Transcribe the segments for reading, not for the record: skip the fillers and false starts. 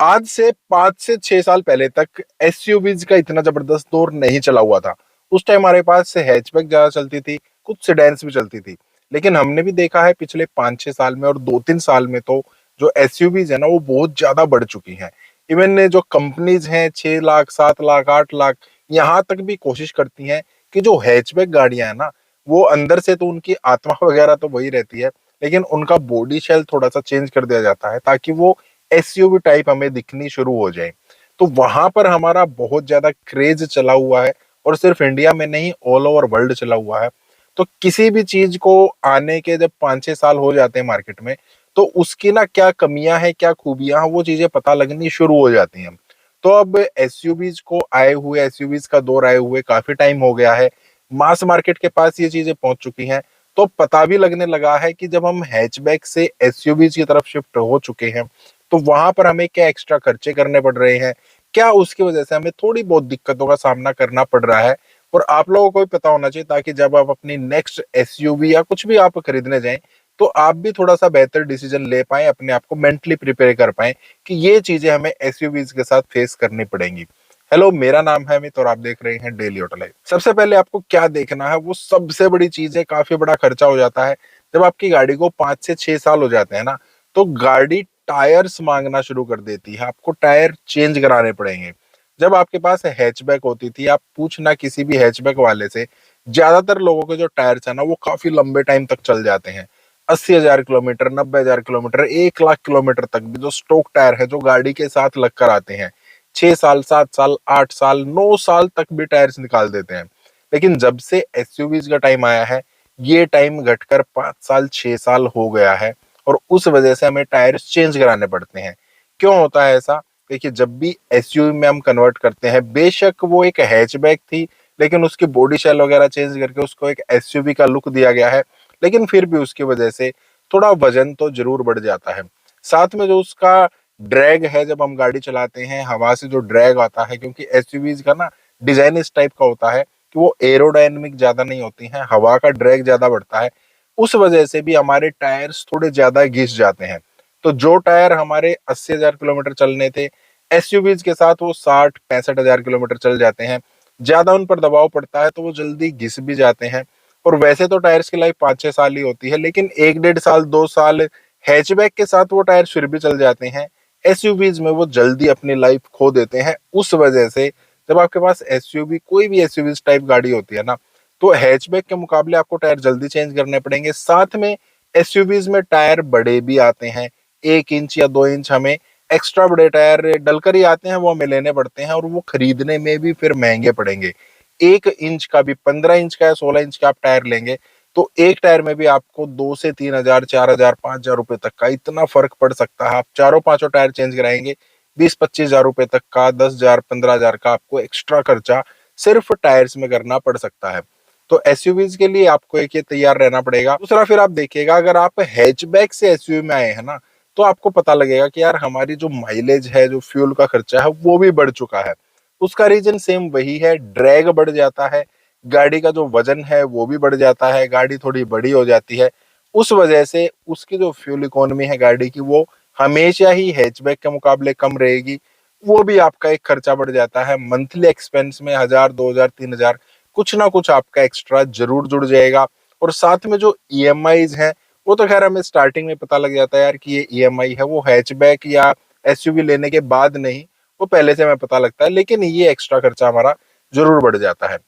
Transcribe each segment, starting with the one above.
आज से 5 से 6 साल पहले तक एसयूवीज का इतना जबरदस्त दौर नहीं चला हुआ था। उस टाइम हमारे पास हैचबैक ज्यादा चलती थी, कुछ सेडान्स भी चलती थी। लेकिन हमने भी देखा है पिछले 5-6 साल में और 2-3 साल में तो जो एसयूवीज है ना वो बहुत ज्यादा बढ़ चुकी हैं। इवन जो कंपनीज हैं 6 लाख 7 लाख 8 लाख यहाँ तक भी कोशिश करती हैं कि जो हैचबैक गाड़ियां है ना वो अंदर से तो उनकी आत्मा वगैरह तो वही रहती है, लेकिन उनका बॉडी शेल थोड़ा सा चेंज कर दिया जाता है ताकि वो एसयूवी टाइप हमें दिखनी शुरू हो जाए। तो वहां पर हमारा बहुत ज्यादा क्रेज चला हुआ है और सिर्फ इंडिया में नहीं ऑल ओवर वर्ल्ड चला हुआ है। तो किसी भी चीज को आने के जब 5-6 साल हो जाते हैं मार्केट में तो उसकी ना क्या कमियां हैं क्या खूबियां हैं वो चीजें पता लगनी शुरू हो जाती हैं। तो अब एसयूवीज को आए हुए एसयूवीज का दौर आए हुए काफी टाइम हो गया है, मास मार्केट के पास ये चीजें पहुंच चुकी हैं। तो पता भी लगने लगा है कि जब हम हैचबैक से एसयूवीज की तरफ शिफ्ट हो चुके हैं तो वहां पर हमें क्या एक्स्ट्रा खर्चे करने पड़ रहे हैं, क्या उसकी वजह से हमें थोड़ी बहुत दिक्कतों का सामना करना पड़ रहा है। और आप लोगों को भी पता होना चाहिए ताकि जब आप अपनी नेक्स्ट एसयूवी या कुछ भी आप खरीदने जाएं तो आप भी थोड़ा सा बेहतर डिसीजन ले पाए, अपने आप को मेंटली प्रिपेयर कर पाए कि ये चीजें हमें एसयूवीज के साथ फेस करनी पड़ेंगी। हेलो, मेरा नाम है अमित और आप देख रहे हैं डेली ऑटो लाइफ। सबसे पहले आपको क्या देखना है, वो सबसे बड़ी चीज है, काफी बड़ा खर्चा हो जाता है। जब आपकी गाड़ी को 5 से 6 साल हो जाते हैं ना तो गाड़ी टायर्स मांगना शुरू कर देती है, आपको टायर चेंज कराने पड़ेंगे। जब आपके पास हैचबैक होती थी, आप पूछना किसी भी हैचबैक वाले से, ज्यादातर लोगों के जो टायर्स है ना वो काफी लंबे टाइम तक चल जाते हैं। 80,000 किलोमीटर, 90,000 किलोमीटर, 1 लाख किलोमीटर तक भी जो स्टॉक टायर है जो गाड़ी के साथ लगकर आते हैं, 6 साल 7 साल 8 साल 9 साल तक भी टायर्स निकाल देते हैं। लेकिन जब से एसयूवीज का टाइम आया है ये टाइम घटकर 5 साल 6 साल हो गया है और उस वजह से हमें टायर्स चेंज कराने पड़ते हैं। क्यों होता है ऐसा? देखिए, जब भी एसयूवी में हम कन्वर्ट करते हैं, बेशक वो एक हैचबैक थी लेकिन उसकी बॉडी शेल वगैरह चेंज करके उसको एक एसयूवी का लुक दिया गया है, लेकिन फिर भी उसकी वजह से थोड़ा वजन तो जरूर बढ़ जाता है। साथ में जो उसका ड्रैग है, जब हम गाड़ी चलाते हैं हवा से जो ड्रैग आता है, क्योंकि एसयूवीज का ना डिजाइन इस टाइप का होता है कि वो एरोडायनेमिक ज्यादा नहीं होती हैं, हवा का ड्रैग ज्यादा बढ़ता है। उस वजह से भी हमारे टायर्स थोड़े ज्यादा घिस जाते हैं। तो जो टायर हमारे 80,000 किलोमीटर चलने थे, एसयूवीज के साथ वो 60-65 हजार किलोमीटर चल जाते हैं। ज्यादा उन पर दबाव पड़ता है तो वो जल्दी घिस भी जाते हैं। और वैसे तो टायर्स की लाइफ 5-6 साल ही होती है, लेकिन 1-1.5 साल 2 साल हैचबैक के साथ वो टायर फिर भी चल जाते हैं। एसयूवीज में वो जल्दी अपनी लाइफ खो देते हैं। उस वजह से जब आपके पास एसयूवी कोई भी एसयूवीज टाइप गाड़ी होती है ना तो हैचबैक के मुकाबले आपको टायर जल्दी चेंज करने पड़ेंगे। साथ में एसयूवीज में टायर बड़े भी आते हैं, 1 इंच या 2 इंच हमें एक्स्ट्रा बड़े टायर डलकर ही आते हैं, वो हमें लेने पड़ते हैं और वो खरीदने में भी फिर महंगे पड़ेंगे। 1 इंच का भी, 15 इंच का या 16 इंच का आप टायर लेंगे तो एक टायर में भी आपको 2 से 3 हजार 4 हजार 5 हजार रुपए तक का इतना फर्क पड़ सकता है। आप चारों पांचों टायर चेंज कराएंगे 20-25 हजार रुपए तक का, 10 हजार 15 हजार का आपको एक्स्ट्रा खर्चा सिर्फ टायर्स में करना पड़ सकता है। तो एसयूवीज के लिए आपको एक ये तैयार रहना पड़ेगा। दूसरा, फिर आप देखिएगा अगर आप हैचबैक से एसयूवी में आए हैं ना तो आपको पता लगेगा कि यार हमारी जो माइलेज है, जो फ्यूल का खर्चा है वो भी बढ़ चुका है। उसका रीजन सेम वही है, ड्रैग बढ़ जाता है, गाड़ी का जो वजन है वो भी बढ़ जाता है, गाड़ी थोड़ी बड़ी हो जाती है। उस वजह से उसकी जो फ्यूल इकोनॉमी है गाड़ी की वो हमेशा ही हैचबैक के मुकाबले कम रहेगी। वो भी आपका एक खर्चा बढ़ जाता है, मंथली एक्सपेंस में 1,000 2,000 3,000 कुछ ना कुछ आपका एक्स्ट्रा जरूर जुड़ जाएगा। और साथ में जो ईएमआईज हैं वो तो खैर हमें स्टार्टिंग में पता लग जाता है यार कि ये ईएमआई है, वो हैचबैक या एसयूवी लेने के बाद नहीं, वो पहले से हमें पता लगता है, लेकिन ये एक्स्ट्रा खर्चा हमारा जरूर बढ़ जाता है।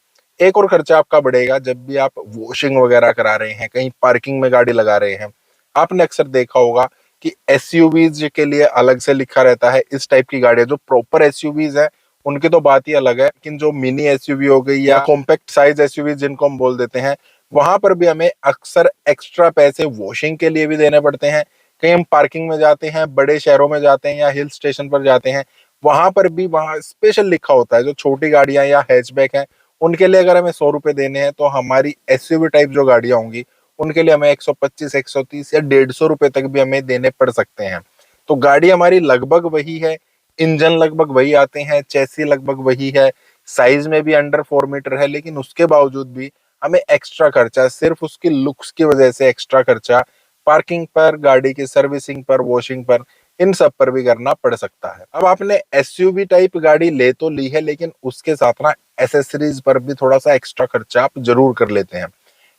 एक और खर्चा आपका बढ़ेगा जब भी आप वॉशिंग वगैरह करा रहे हैं, कहीं पार्किंग में गाड़ी लगा रहे हैं। आपने अक्सर देखा होगा कि एसयूवीज के लिए अलग से लिखा रहता है, इस टाइप की गाड़ियां जो प्रॉपर एसयूवीज है उनकी तो बात ही अलग है, लेकिन जो मिनी एसयूवी हो गई या कॉम्पैक्ट साइज एसयूवी जिनको हम बोल देते हैं, वहां पर भी हमें अक्सर एक्स्ट्रा पैसे वॉशिंग के लिए भी देने पड़ते हैं। कहीं हम पार्किंग में जाते हैं, बड़े शहरों में जाते हैं या हिल स्टेशन पर जाते हैं, वहां पर भी वहां स्पेशल लिखा होता है जो छोटी गाड़ियां या हैचबैक हैं उनके लिए अगर हमें 100 रुपए देने हैं तो हमारी एसयूवी टाइप जो गाड़ियां होंगी उनके लिए हमें 125 130 या 150 रुपए तक भी हमें देने पड़ सकते हैं। तो गाड़ी हमारी लगभग वही है, इंजन लगभग वही आते हैं, चेसी लगभग वही है, साइज में भी अंडर 4 मीटर है, लेकिन उसके बावजूद भी हमें एक्स्ट्रा खर्चा सिर्फ उसकी लुक्स की वजह से एक्स्ट्रा खर्चा पार्किंग पर, गाड़ी की सर्विसिंग पर, वॉशिंग पर, इन सब पर भी करना पड़ सकता है। अब आपने एसयूवी टाइप गाड़ी ले तो ली है, लेकिन उसके साथ ना एसेसरीज पर भी थोड़ा सा एक्स्ट्रा खर्चा आप जरूर कर लेते हैं।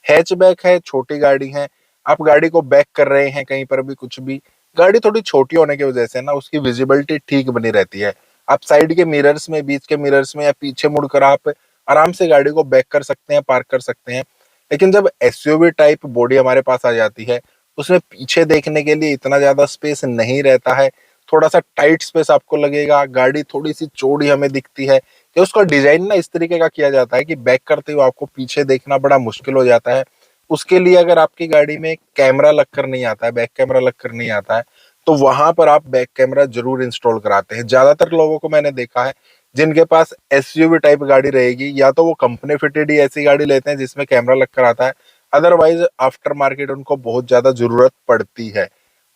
हैचबैक है, छोटी गाड़ी है, आप गाड़ी को बैक कर रहे हैं कहीं पर भी कुछ भी, गाड़ी थोड़ी छोटी होने की वजह से ना उसकी विजिबिलिटी ठीक बनी रहती है। आप साइड के मिरर्स में, बीच के मिरर्स में या पीछे मुड़कर आप आराम से गाड़ी को बैक कर सकते हैं, पार्क कर सकते हैं। लेकिन जब एसयूवी टाइप बॉडी हमारे पास आ जाती है, उसमें पीछे देखने के लिए इतना ज्यादा स्पेस नहीं रहता है, थोड़ा सा टाइट स्पेस आपको लगेगा, गाड़ी थोड़ी सी चौड़ी हमें दिखती है कि उसका डिजाइन ना इस तरीके का किया जाता है कि बैक करते हुए आपको पीछे देखना बड़ा मुश्किल हो जाता है। उसके लिए अगर आपकी गाड़ी में कैमरा लग कर नहीं आता है, बैक कैमरा लग कर नहीं आता है, तो वहां पर आप बैक कैमरा जरूर इंस्टॉल कराते हैं। ज्यादातर लोगों को मैंने देखा है जिनके पास एसयूवी टाइप गाड़ी रहेगी, या तो वो कंपनी फिटेड ही ऐसी गाड़ी लेते हैं जिसमें कैमरा लग कर आता है, अदरवाइज आफ्टर मार्केट उनको बहुत ज्यादा जरूरत पड़ती है।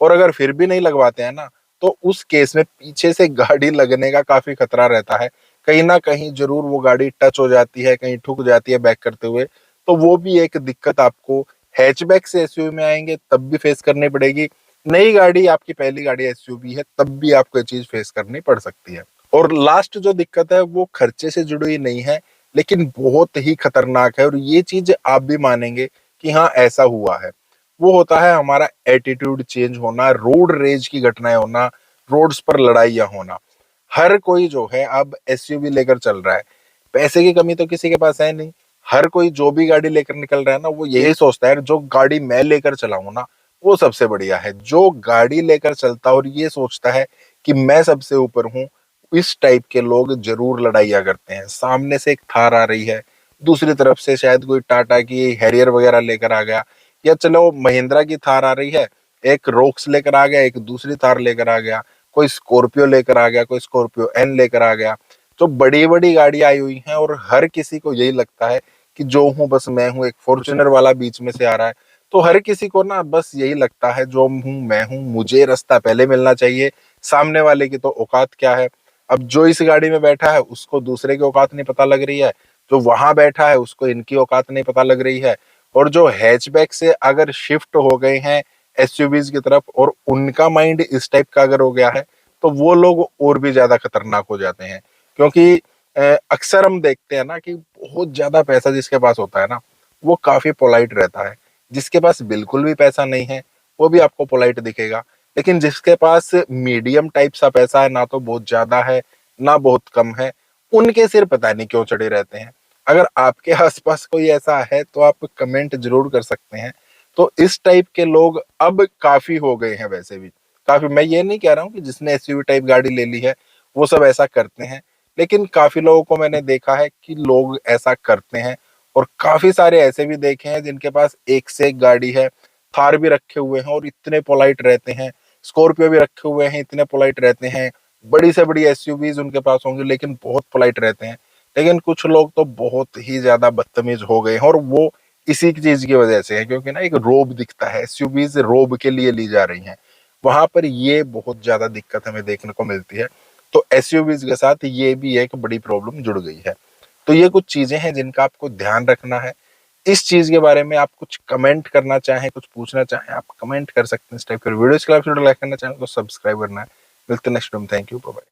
और अगर फिर भी नहीं लगवाते हैं ना, तो उस केस में पीछे से गाड़ी लगने का काफी खतरा रहता है। कहीं ना कहीं जरूर वो गाड़ी टच हो जाती है, कहीं ठुक जाती है बैक करते हुए, तो वो भी एक दिक्कत आपको हैचबैक से एसयूवी में आएंगे तब भी फेस करनी पड़ेगी। नई गाड़ी, आपकी पहली गाड़ी एसयूवी है, तब भी आपको ये चीज फेस करनी पड़ सकती है। और लास्ट जो दिक्कत है वो खर्चे से जुड़ी हुई नहीं है, लेकिन बहुत ही खतरनाक है, और ये चीज आप भी मानेंगे कि हाँ ऐसा हुआ है। वो होता है हमारा एटीट्यूड चेंज होना, रोड रेज की घटनाएं होना, रोड्स पर लड़ाइयां होना। हर कोई जो है अब एसयूवी लेकर चल रहा है, पैसे की कमी तो किसी के पास है नहीं। हर कोई जो भी गाड़ी लेकर निकल रहा है ना, वो यही सोचता है जो गाड़ी मैं लेकर चलाऊं ना वो सबसे बढ़िया है। जो गाड़ी लेकर चलता है और ये सोचता है कि मैं सबसे ऊपर हूँ, इस टाइप के लोग जरूर लड़ाइयाँ करते हैं। सामने से एक थार आ रही है, दूसरी तरफ से शायद कोई टाटा की हैरियर वगैरह लेकर आ गया, या चलो महिंद्रा की थार आ रही है, एक रोक्स लेकर आ गया, एक दूसरी थार लेकर आ गया, कोई स्कॉर्पियो लेकर आ गया, कोई स्कॉर्पियो एन लेकर आ गया। तो बड़ी बड़ी गाड़ियां आई हुई हैं, और हर किसी को यही लगता है कि जो हूं बस मैं हूं। एक फॉर्च्यूनर वाला बीच में से आ रहा है, तो हर किसी को ना बस यही लगता है जो हूं मैं हूं, मुझे रास्ता पहले मिलना चाहिए, सामने वाले की तो औकात क्या है। अब जो इस गाड़ी में बैठा है उसको दूसरे की औकात नहीं पता लग रही है, जो वहां बैठा है उसको इनकी औकात नहीं पता लग रही है। और जो हैचबैक से अगर शिफ्ट हो गए हैं एसयूवीज की तरफ, और उनका माइंड इस टाइप का अगर हो गया है, तो वो लोग और भी ज्यादा खतरनाक हो जाते हैं। क्योंकि अक्सर हम देखते हैं ना कि बहुत ज्यादा पैसा जिसके पास होता है ना, वो काफी पोलाइट रहता है। जिसके पास बिल्कुल भी पैसा नहीं है, वो भी आपको पोलाइट दिखेगा। लेकिन जिसके पास मीडियम टाइप सा पैसा है, ना तो बहुत ज्यादा है ना बहुत कम है, उनके सिर पता नहीं क्यों चढ़े रहते हैं। अगर आपके आसपास कोई ऐसा है तो आप कमेंट जरूर कर सकते हैं। तो इस टाइप के लोग अब काफी हो गए हैं वैसे भी, काफी। मैं ये नहीं कह रहा हूँ कि जिसने एसयूवी टाइप गाड़ी ले ली है वो सब ऐसा करते हैं, लेकिन काफी लोगों को मैंने देखा है कि लोग ऐसा करते हैं। और काफी सारे ऐसे भी देखे हैं जिनके पास एक से एक गाड़ी है, थार भी रखे हुए हैं और इतने पोलाइट रहते हैं, स्कॉर्पियो भी रखे हुए हैं, इतने पोलाइट रहते हैं, बड़ी से बड़ी एसयूवीज उनके पास होंगी लेकिन बहुत पोलाइट रहते हैं। लेकिन कुछ लोग तो बहुत ही ज्यादा बदतमीज हो गए हैं, और वो इसी की चीज की वजह से है, क्योंकि ना एक रोब दिखता है, एसयूवीज रोब के लिए ली जा रही हैं, वहां पर ये बहुत ज्यादा दिक्कत हमें देखने को मिलती है। तो एसयूवीज के साथ ये भी एक बड़ी प्रॉब्लम जुड़ गई है। तो ये कुछ चीजें हैं जिनका आपको ध्यान रखना है। इस चीज के बारे में आप कुछ कमेंट करना चाहें, कुछ पूछना चाहें, आप कमेंट कर सकते हैं इस टाइप के वीडियोस के लिए। आप वीडियो लाइक करना चाहें तो सब्सक्राइब करना है। मिलते हैं next time. Thank you, bye bye.